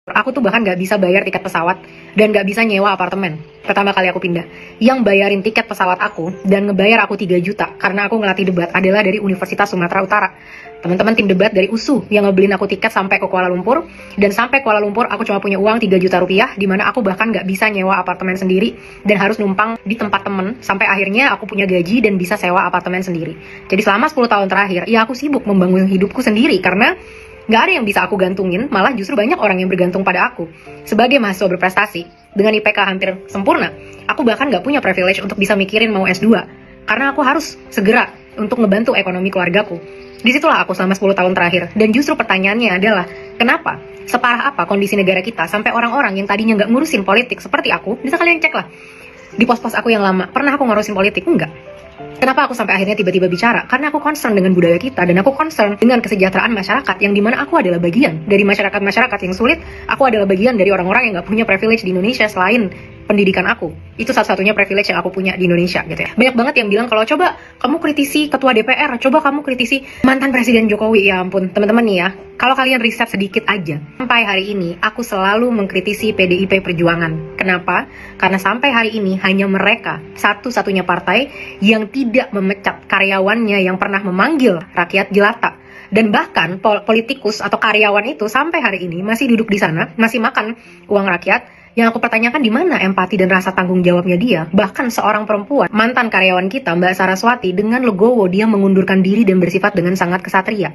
Aku tuh bahkan nggak bisa bayar tiket pesawat dan nggak bisa nyewa apartemen. Pertama kali aku pindah, yang bayarin tiket pesawat aku dan ngebayar aku 3 juta karena aku ngelatih debat adalah dari Universitas Sumatera Utara. Teman-teman tim debat dari USU yang ngebeliin aku tiket sampai ke Kuala Lumpur, dan sampai Kuala Lumpur aku cuma punya uang 3 juta rupiah, dimana aku bahkan nggak bisa nyewa apartemen sendiri dan harus numpang di tempat temen sampai akhirnya aku punya gaji dan bisa sewa apartemen sendiri. Jadi selama 10 tahun terakhir, ya aku sibuk membangun hidupku sendiri karena nggak ada yang bisa aku gantungin, malah justru banyak orang yang bergantung pada aku. Sebagai mahasiswa berprestasi, dengan IPK hampir sempurna, aku bahkan nggak punya privilege untuk bisa mikirin mau S2, karena aku harus segera untuk ngebantu ekonomi keluargaku. Disitulah aku selama 10 tahun terakhir, dan justru pertanyaannya adalah, kenapa? Separah apa kondisi negara kita, sampai orang-orang yang tadinya nggak ngurusin politik seperti aku, bisa kalian cek lah, di pos-pos aku yang lama, pernah aku ngurusin politik? Enggak. Kenapa aku sampai akhirnya tiba-tiba bicara? Karena aku concern dengan budaya kita dan aku concern dengan kesejahteraan masyarakat yang dimana aku adalah bagian dari masyarakat-masyarakat yang sulit. Aku adalah bagian dari orang-orang yang gak punya privilege di Indonesia selain pendidikan aku. Itu satu-satunya privilege yang aku punya di Indonesia gitu ya. Banyak banget yang bilang kalau coba kamu kritisi ketua DPR, coba kamu kritisi mantan Presiden Jokowi. Ya ampun, teman-teman nih ya. Kalau kalian riset sedikit aja, sampai hari ini aku selalu mengkritisi PDIP Perjuangan. Kenapa? Karena sampai hari ini hanya mereka satu-satunya partai yang tidak memecat karyawannya yang pernah memanggil rakyat jelata. Dan bahkan politikus atau karyawan itu sampai hari ini masih duduk di sana, masih makan uang rakyat. Yang aku pertanyakan, di mana empati dan rasa tanggung jawabnya dia? Bahkan seorang perempuan, mantan karyawan kita, Mbak Saraswati, dengan legowo dia mengundurkan diri dan bersifat dengan sangat kesatria.